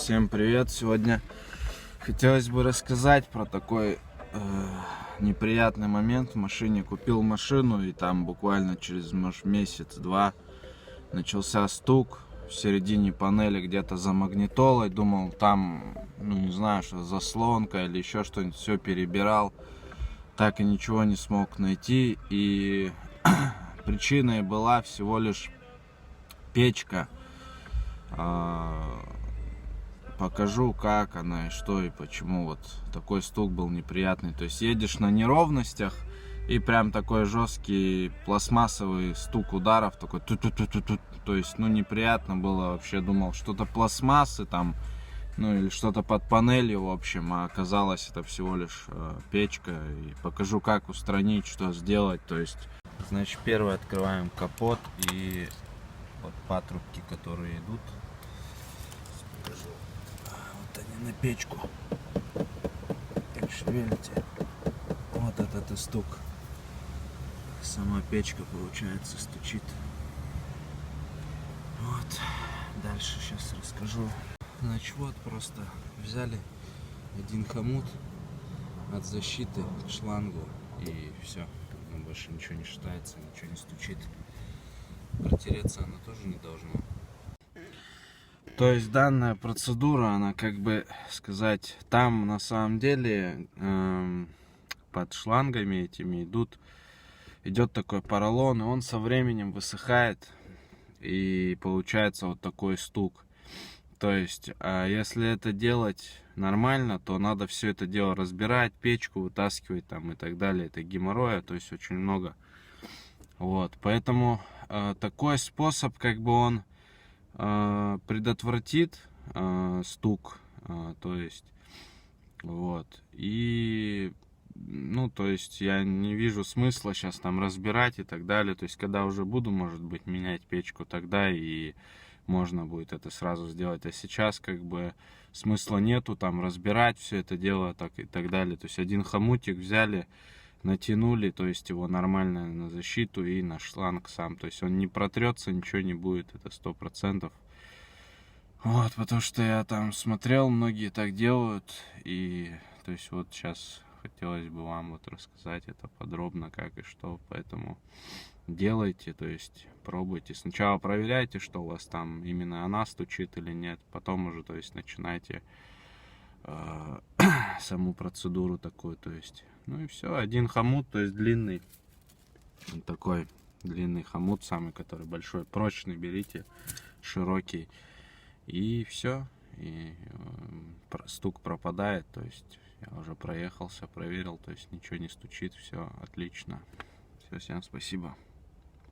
Всем привет! Сегодня хотелось бы рассказать про такой неприятный момент в машине. Купил машину, и там буквально через, может, месяц-два начался стук в середине панели, где-то за магнитолой. Думал, там, не знаю, что заслонка или еще что-нибудь. Все перебирал, так и ничего не смог найти. И причиной была всего лишь печка. Покажу, как она и что и почему вот такой стук был неприятный. То есть едешь на неровностях, и прям такой жесткий пластмассовый стук ударов, такой ту-ту-ту-ту-ту. То есть, неприятно было вообще. Думал, что-то пластмассы там, или что-то под панелью, в общем. А оказалось, это всего лишь печка. И покажу, как устранить, что сделать. То есть, значит, первое, открываем капот и вот патрубки, которые идут. Покажу. Вот они на печку. Так шевелите. Вот этот и стук. Сама печка, получается, стучит. Вот. Дальше сейчас расскажу. Значит, вот просто взяли один хомут от защиты к шлангу, и все. Больше ничего не шатается, ничего не стучит. Протереться она тоже не должна. То есть данная процедура, она, как бы сказать, там на самом деле под шлангами этими идет такой поролон, и он со временем высыхает, и получается вот такой стук. То есть, если это делать нормально, то надо все это дело разбирать, печку вытаскивать там и так далее. Это геморроя, то есть очень много. Вот, поэтому такой способ, как бы он предотвратит стук, то есть, вот, и, то есть, я не вижу смысла сейчас там разбирать и так далее. То есть, когда уже буду, может быть, менять печку, тогда и можно будет это сразу сделать. А сейчас, как бы, смысла нету там разбирать все это дело, так и так далее. То есть, один хомутик взяли, натянули, то есть его нормально на защиту и на шланг сам. То есть он не протрется, ничего не будет, это 100%. Вот, потому что я там смотрел, многие так делают. И, то есть, вот сейчас хотелось бы вам вот рассказать это подробно, как и что. Поэтому делайте, то есть пробуйте. Сначала проверяйте, что у вас там именно она стучит или нет. Потом уже, то есть, начинайте саму процедуру такую, то есть. Ну и все, один хомут, то есть длинный, такой длинный хомут, самый, который большой, прочный, берите, широкий, и все, и стук пропадает, то есть я уже проехался, проверил, то есть ничего не стучит, все отлично. Все, всем спасибо.